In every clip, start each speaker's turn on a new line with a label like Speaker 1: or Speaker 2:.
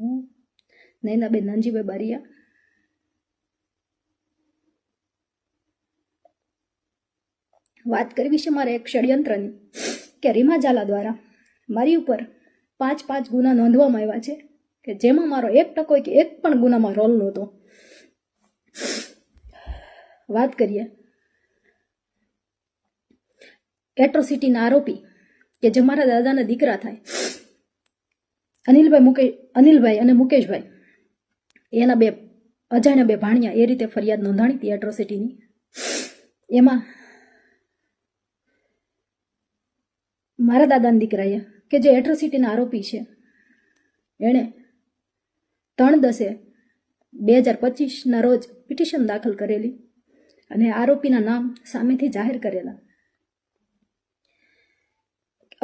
Speaker 1: હું નૈનાબેન નાનજીભાઈ બારિયા. વાત કરવી છે મારે એક ષડયંત્રની કે રીમા ઝાલા દ્વારા મારી ઉપર 5 ગુના નોંધવામાં આવ્યા છે કે જેમાં મારો 1% કે એક પણ ગુનામાં રોલ નહોતો. વાત કરીએ એટ્રોસિટીના આરોપી કે જે મારા દાદાના દીકરા થાય અનિલભાઈ અને મુકેશભાઈ, એના 2 અજાણ્યા 2 ભાણિયા એ રીતે ફરિયાદ નોંધાણી હતી એટ્રોસિટીની. એમાં મારા દાદાના દીકરાએ કે જે એટ્રોસિટીના આરોપી છે એણે 3/10/2025ના રોજ પિટિશન દાખલ કરેલી અને આરોપીના નામ સામેથી જાહેર કરેલા.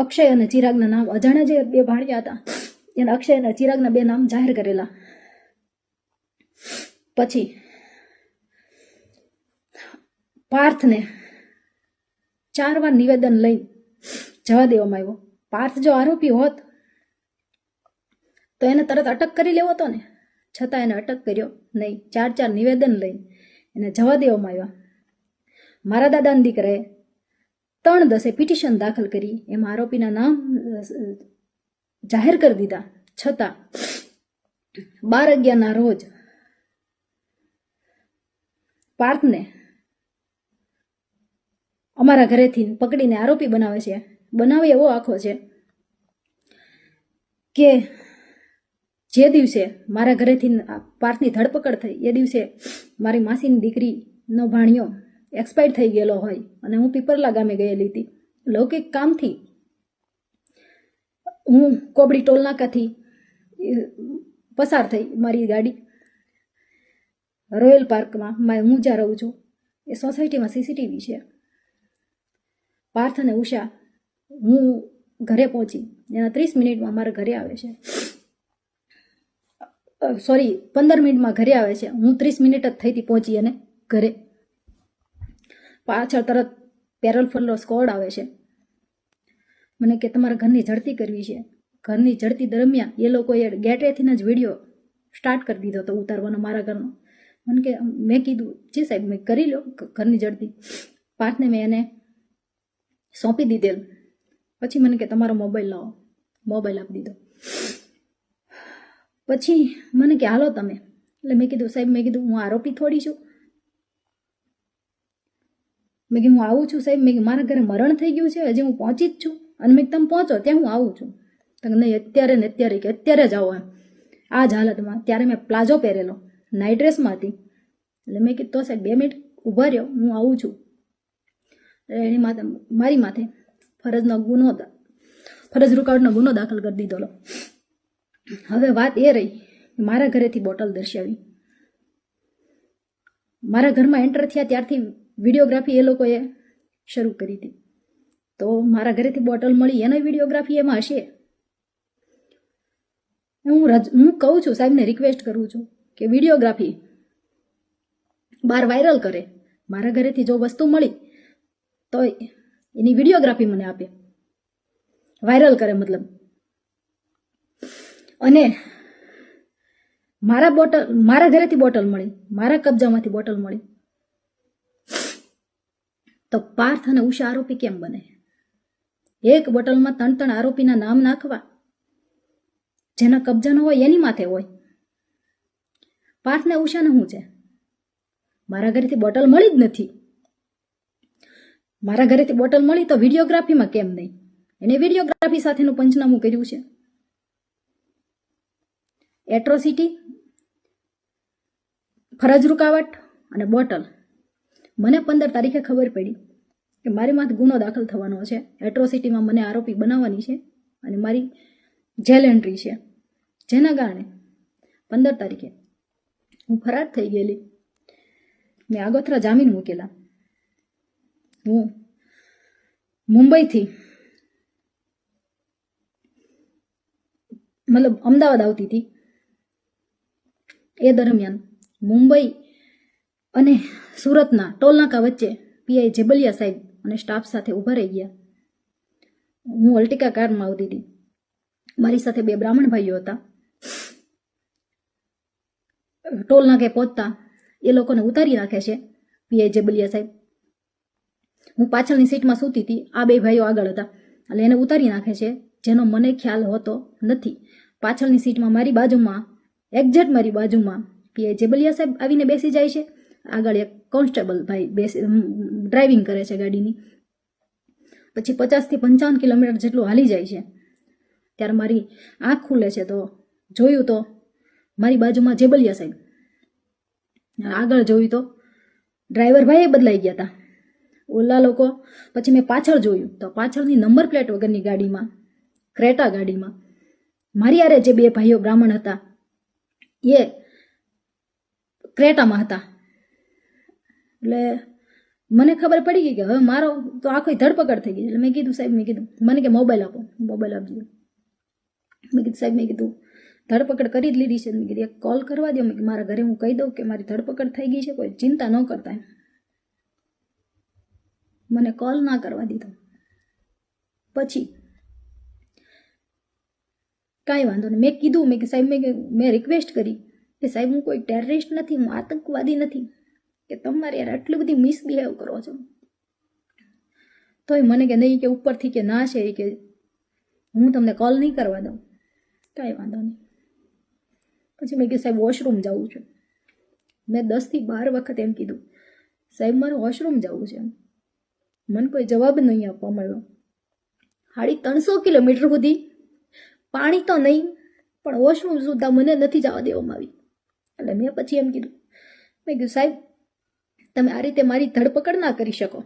Speaker 1: અક્ષય અને ચિરાગના નામ, અજાણ્યા જે 2 ભાણિયા હતા એના અક્ષય અને ચિરાગના 2 નામ જાહેર કરેલા. પછી પાર્થને 4 વાર નિવેદન લઈ જવા દેવામાં આવ્યો. પાર્થ જો આરોપી હોત તો એને તરત અટક કરી લેવો હતો ને, છતાં એને અટક કર્યો નહીં. 4 નિવેદન લઈ એને જવા દેવામાં આવ્યા. મારા દાદાના દીકરાએ 3/10 પિટિશન દાખલ કરી, એમાં આરોપીના નામ જાહેર કરી દીધા, છતાં 12/11ના રોજ પાર્થને અમારા ઘરેથી પકડીને આરોપી બનાવે છે. બનાવે એવો આખો છે કે જે દિવસે મારા ઘરેથી પાર્થની ધરપકડ થઈ એ દિવસે મારી માસીની દીકરીનો ભાણિયો એક્સપાયર થઈ ગયેલો હોય અને હું પીપરલા ગામે ગયેલી હતી લૌકિક કામથી. હું કોબડી ટોલનાકાથી પસાર થઈ મારી ગાડી રોયલ પાર્કમાં, હું જ્યાં રહું છું એ સોસાયટીમાં સીસીટીવી છે. પાર્થ અને ઉષા હું ઘરે પહોંચી એના 30 મિનિટમાં મારા ઘરે આવે છે, 15 મિનિટમાં ઘરે આવે છે. હું 30 મિનિટ જ થઈ હતી પહોંચી અને ઘરે. પાછળ તરત પેરોલ ફરલો સ્કોડ આવે છે. મને કે તમારા ઘરની ઝડપી કરવી છે. ઘરની ઝડપી દરમિયાન એ લોકોએ ગેટવેથી જ વિડીયો સ્ટાર્ટ કરી દીધો હતો ઉતારવાનો મારા ઘરનો. મને કે મેં કીધું જી સાહેબ મેં કરી લો ઘરની ઝડપી. પાર્થને મેં એને સોંપી દીધેલ. પછી મને કે તમારો મોબાઈલ લાવો, મોબાઈલ આપી દીધો. પછી મને કે હાલો તમે. એટલે મેં કીધું સાહેબ, મેં કીધું હું આરોપી થોડી છું. મેં કીધું હું આવું છું સાહેબ, મેં મારા ઘરે મરણ થઈ ગયું છે, હજી હું પહોંચી જ છું અને મેં તમે પહોંચો ત્યાં હું આવું છું. તો નહીં અત્યારે ને અત્યારે કે અત્યારે જ આવો એમ આ જ હાલતમાં. ત્યારે મેં પ્લાઝો પહેરેલો, નાઇટ ડ્રેસમાં હતી. એટલે મેં કીધું તો સાહેબ 2 મિનિટ ઊભા રહ્યો, હું આવું છું. એની માથે મારી માથે ફરજ રૂકાવટનો ગુનો દાખલ કરી દીધો. હવે વાત એ રહી મારા ઘરેથી બોટલ દર્શાવી. મારા ઘરમાં એન્ટર થયા ત્યારથી વિડીયોગ્રાફી એ લોકોએ શરૂ કરી હતી. તો મારા ઘરેથી બોટલ મળી એનો વિડીયોગ્રાફી એમાં હશે. હું કહું છું સાહેબને, રિક્વેસ્ટ કરું છું કે વિડીયોગ્રાફી બહાર વાયરલ કરે. મારા ઘરેથી જો વસ્તુ મળી તો એની વિડીયોગ્રાફી મને આપે, વાયરલ કરે મતલબ. અને મારા ઘરેથી બોટલ મળી, મારા કબજામાંથી બોટલ મળી, તો પાર્થ અને ઉષા આરોપી કેમ બને? એક બોટલમાં 3 આરોપીના નામ નાખવા, જેના કબજાનો હોય એની માથે હોય. પાર્થ ને ઉષાને શું છે? મારા ઘરેથી બોટલ મળી જ નથી. મારા ઘરેથી બોટલ મળી તો વિડીયોગ્રાફીમાં કેમ નહીં? એને વિડીયોગ્રાફી સાથેનું પંચનામું કર્યું છે. એટ્રોસિટી, ફરજ રૂકાવટ અને બોટલ. મને 15 તારીખે ખબર પડી કે મારી માથે ગુનો દાખલ થવાનો છે. એટ્રોસિટીમાં મને આરોપી બનાવવાની છે અને મારી જેલ એન્ટ્રી છે, જેના કારણે 15 તારીખે હું ફરાર થઈ ગયેલી. મેં આગોતરા જામીન મૂકેલા. હું મુંબઈથી મતલબ અમદાવાદ આવતી હતી. એ દરમિયાન મુંબઈ અને સુરતના ટોલનાકા વચ્ચે પીઆઈ જેબલિયા સાહેબ અને સ્ટાફ સાથે ઊભા રહી ગયા. હું અલ્ટિકા કારમાં આવતી હતી. મારી સાથે 2 બ્રાહ્મણ ભાઈઓ હતા. ટોલ નાકે પહોંચતા એ લોકોને ઉતારી નાખે છે પીઆઈ જેબલિયા સાહેબ. હું પાછળની સીટમાં સૂતી હતી, આ બે ભાઈઓ આગળ હતા, એટલે એને ઉતારી નાખે છે, જેનો મને ખ્યાલ હોતો નથી. પાછળની સીટમાં મારી બાજુમાં, એક્ઝેક્ટ મારી બાજુમાં પીઆઈ જેબલિયા સાહેબ આવીને બેસી જાય છે. આગળ એક કોન્સ્ટેબલ ભાઈ ડ્રાઇવિંગ કરે છે ગાડીની. પછી 50 થી 55 કિલોમીટર જેટલું હાલી જાય છે. ત્યારે મારી આંખ ખુલે છે તો જોયું તો મારી બાજુમાં જેબલિયા સાહેબ, આગળ જોયું તો ડ્રાઈવર ભાઈ બદલાઈ ગયા હતા, ઓલા લોકો. પછી મેં પાછળ જોયું તો પાછળની નંબર પ્લેટ વગરની ગાડીમાં, ક્રેટા ગાડીમાં મારી યારે જે બે ભાઈઓ બ્રાહ્મણ હતા એ ક્રેટામાં હતા. એટલે મને ખબર પડી ગઈ કે હવે મારો તો આખો ધરપકડ થઈ ગઈ. એટલે મેં કીધું સાહેબ, મેં કીધું મને કે મોબાઈલ આપો, મોબાઈલ આપજો. મેં કીધું સાહેબ, મેં કીધું ધરપકડ કરી જ લીધી છે. મેં કીધું એક કોલ કરવા દો, મેં મારા ઘરે હું કહી દઉં કે મારી ધરપકડ થઈ ગઈ છે, કોઈ ચિંતા ન કરતા. મને કોલ ના કરવા દીધો. પછી કાંઈ વાંધો નહીં, મેં કીધું, મેં સાહેબ, મેં રિક્વેસ્ટ કરી કે સાહેબ હું કોઈ ટેરરિસ્ટ નથી, હું આતંકવાદી નથી કે તમારે યાર આટલી બધી મિસબિહેવ કરો છો. તોય મને કે નહીં, કે ઉપરથી કે ના છે કે હું તમને કોલ નહીં કરવા દઉં. કાંઈ વાંધો નહીં. પછી મેં કીધું સાહેબ વોશરૂમ જવું છે. મેં 10 થી 12 વખત એમ કીધું સાહેબ મારે વોશરૂમ જવું છે. મને કોઈ જવાબ નહીં આપવા મળ્યો. 350 કિલોમીટર સુધી પાણી તો નહીં પણ વોશરૂમ સુદ્ધા મને નથી જવા દેવામાં આવી. એટલે મેં પછી એમ કીધું, મેં કીધું સાહેબ તમે આ રીતે મારી ધરપકડ ના કરી શકો.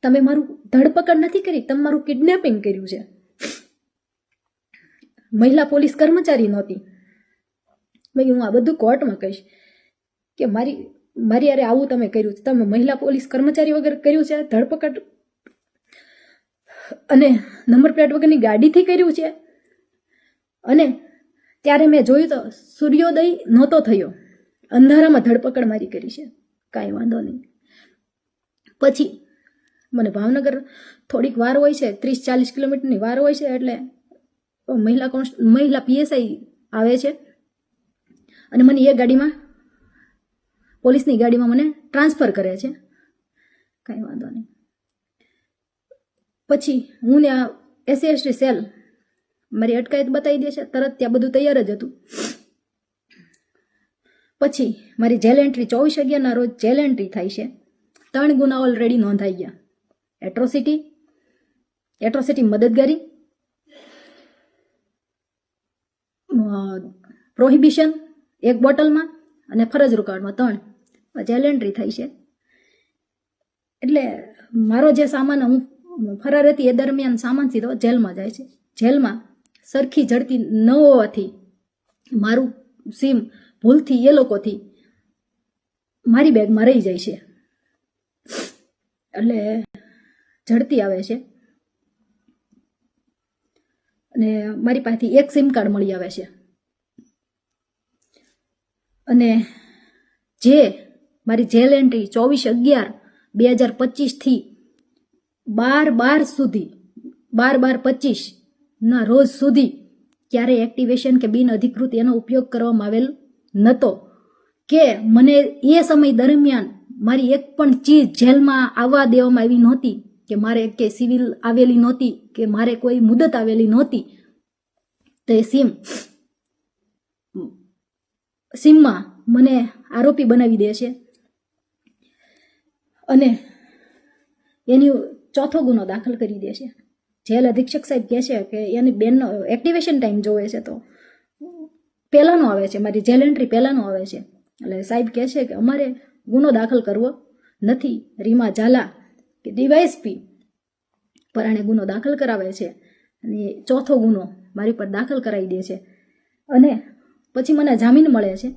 Speaker 1: તમે મારું ધરપકડ નથી કરી, તમે મારું કિડનેપિંગ કર્યું છે. મહિલા પોલીસ કર્મચારી નહોતી. મેં હું આ બધું કોર્ટમાં કહીશ કે મારી યારે આવું તમે કર્યું છે. તમે મહિલા પોલીસ કર્મચારી વગર કર્યું છે ધરપકડ, અને નંબર પ્લેટ વગરની ગાડીથી કર્યું છે. અને ત્યારે મેં જોયું તો સૂર્યોદય નહોતો થયો, અંધારામાં ધરપકડ મારી કરી છે. કાંઈ વાંધો નહીં. પછી મને ભાવનગર થોડીક વાર હોય છે, 30-40 કિલોમીટરની વાર હોય છે. એટલે મહિલા પીએસઆઈ આવે છે અને મને એ ગાડીમાં, પોલીસની ગાડીમાં મને ટ્રાન્સફર કરે છે. કાંઈ વાંધો નહીં. પછી હું ને આ SC/ST સેલ મારી અટકાયત બતાવી દે છે તરત, ત્યાં બધું તૈયાર જ હતું. પછી મારી જેલ એન્ટ્રી 24/11 રોજ જેલ એન્ટ્રી થાય છે. 3 ગુના ઓલરેડી નોંધાઈ ગયા: એટ્રોસિટી મદદગારી, પ્રોહિબિશન 1 બોટલમાં, અને ફરજ રોકાણમાં 3 જેલ એન્ટ્રી થઈ છે. એટલે મારો જે સામાન હું ફરાર હતી એ દરમિયાન સામાન સીધો જેલમાં જાય છે. જેલમાં સરખી ઝડપી ન હોવાથી મારું સિમ ભૂલથી એ લોકોથી મારી બેગમાં રહી જાય છે. એટલે ઝડપી આવે છે અને મારી પાસેથી 1 સિમ કાર્ડ મળી આવે છે. અને જે મારી જેલ એન્ટ્રી 24/11/2025 થી 12/12 સુધી, 12/12/25 ના રોજ સુધી ક્યારેય એક્ટિવેશન કે બિન અધિકૃત એનો ઉપયોગ કરવામાં આવેલ નહોતો. કે મને એ સમય દરમિયાન મારી એક પણ ચીજ જેલમાં આવવા દેવામાં આવી નહોતી, કે મારે કે સિવિલ આવેલી નહોતી, કે મારે કોઈ મુદત આવેલી નહોતી. તો એ સિમમાં મને આરોપી બનાવી દે છે અને એની 4થો ગુનો દાખલ કરી દે છે. જેલ અધિક્ષક સાહેબ કહે છે કે એની બેનનો એક્ટિવેશન ટાઈમ જોવે છે તો પહેલાંનો આવે છે, મારી જેલ એન્ટ્રી પહેલાંનો આવે છે. એટલે સાહેબ કહે છે કે અમારે ગુનો દાખલ કરવો નથી. રીમા ઝાલા કે ડીવાયએસપી પરાણે ગુનો દાખલ કરાવે છે અને 4થો ગુનો મારી પર દાખલ કરાવી દે છે. અને પછી મને જામીન મળે છે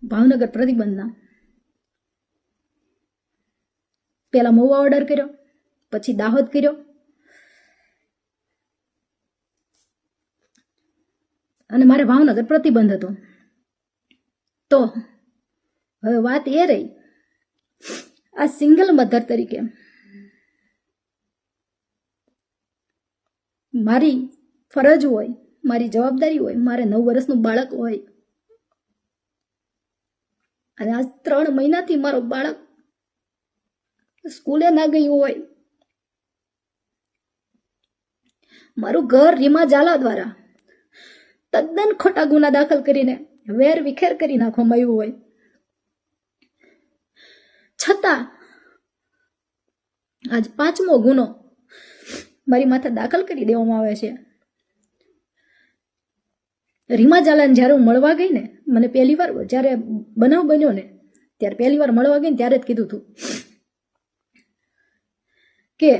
Speaker 1: ભાવનગર પ્રતિબંધના. પહેલા મહુવા ઓર્ડર કર્યો, પછી દાહોદ કર્યો, અને મારે ભાવનગર પ્રતિબંધ હતો. તો હવે વાત એ રહી, આ સિંગલ મધર તરીકે મારી ફરજ હોય મારી જવાબદારી હોય, મારે 9 વર્ષનું બાળક હોય, અને આજ 3 મહિનાથી મારો બાળક સ્કૂલે ના ગયું હોય, મારું ઘર રીમા ઝાલા દ્વારા તદ્દન ખોટા ગુના દાખલ કરીને વેર વિખેર કરી નાખવામાં આવ્યું હોય, છતાં આજ 5મો ગુનો મારી માથે દાખલ કરી દેવામાં આવે છે. રીમા ઝાલાને જ્યારે હું મળવા ગઈ ને, મને પહેલી વાર જ્યારે બનાવ બન્યો ને ત્યારે પહેલી વાર મળવા ગઈ ને ત્યારે જ કીધું હતું કે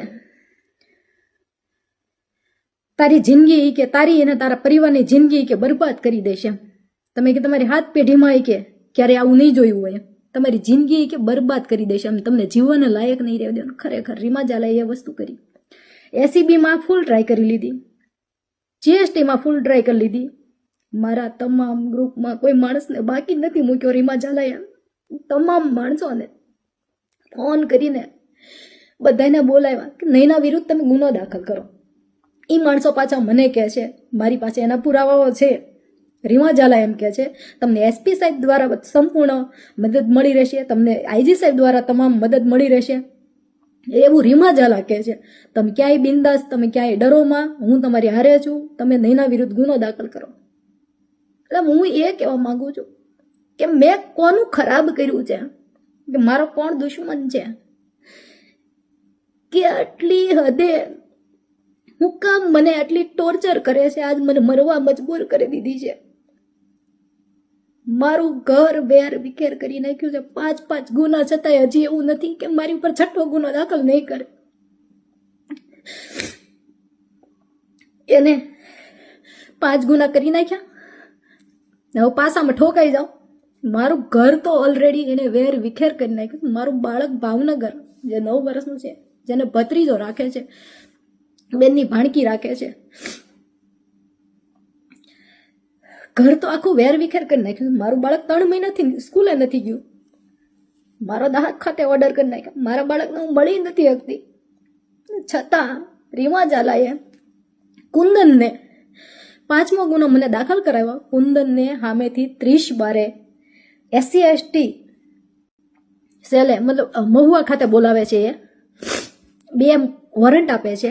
Speaker 1: તારી જિંદગી કે તારી અને તારા પરિવારની જિંદગી કે બરબાદ કરી દેશે. તમે કે તમારી હાથ પેઢીમાં કે ક્યારે આવું નહીં જોયું હોય, તમારી જિંદગી કે બરબાદ કરી દેશે, તમને જીવન લાયક નહીં રહેવા દેવાનું. ખરેખર રીમા ઝાલાએ એ વસ્તુ કરી. એસીબીમાં ફૂલ ટ્રાય કરી લીધી, જીએસટીમાં ફૂલ ટ્રાય કરી લીધી, મારા તમામ ગ્રુપમાં કોઈ માણસને બાકી નથી મૂક્યો. રીમા ઝાલાએ તમામ માણસોને ફોન કરીને બધાને બોલાવ્યા કે નૈના વિરુદ્ધ તમે ગુનો દાખલ કરો. એ માણસો પાછા મને કહે છે, મારી પાસે એના પુરાવાઓ છે. રીમા ઝાલા એમ કહે છે તમને એસપી સાહેબ દ્વારા સંપૂર્ણ મદદ મળી રહેશે, તમને આઈજી સાહેબ દ્વારા તમામ મદદ મળી રહેશે, એવું રીમા ઝાલા કહે છે. તમે ક્યાંય બિંદાસ, તમે ક્યાંય ડરોમાં, હું તમારી હારે છું, તમે નૈના વિરુદ્ધ ગુનો દાખલ કરો. એટલે હું એ કહેવા માંગુ છું કે મેં કોનું ખરાબ કર્યું છે, કે મારો કોણ દુશ્મન છે, કે આટલી હદે હું કામ મને આટલી ટોર્ચર કરે છે, આજ મને મરવા મજબૂર કરી દીધી છે. મારું ઘર વેર વિખેર કરી નાખ્યું છે. 5 ગુના છતાંય હજી એવું નથી કે મારી ઉપર 6ઠો ગુનો દાખલ નહીં કરે. એને 5 ગુના કરી નાખ્યા, હવે પાસામાં ઠોકાઈ જાઓ. મારું ઘર તો ઓલરેડી એને વેર વિખેર કરી નાખ્યું. મારું બાળક ભાવનગર જે 9 વર્ષનું છે, જેને ભત્રીજો રાખે છે, બેનની ભાણકી રાખે છે, ઘર તો આખું વેર વિખેર કરી નાખ્યું. મારું બાળક 3 મહિનાથી સ્કૂલે નથી ગયું, મારો દાહક ખાતે ઓર્ડર કરી નાખ્યો, મારા બાળકને હું મળી નથી શકતી. છતાં રીમા ઝાલાએ કુંદનને 5મો ગુનો મને દાખલ કરાવ્યો. કુંદનને સામેથી 30/12 SC/ST સેલે મતલબ મહુવા ખાતે બોલાવે છે, એ 2 વોરંટ આપે છે.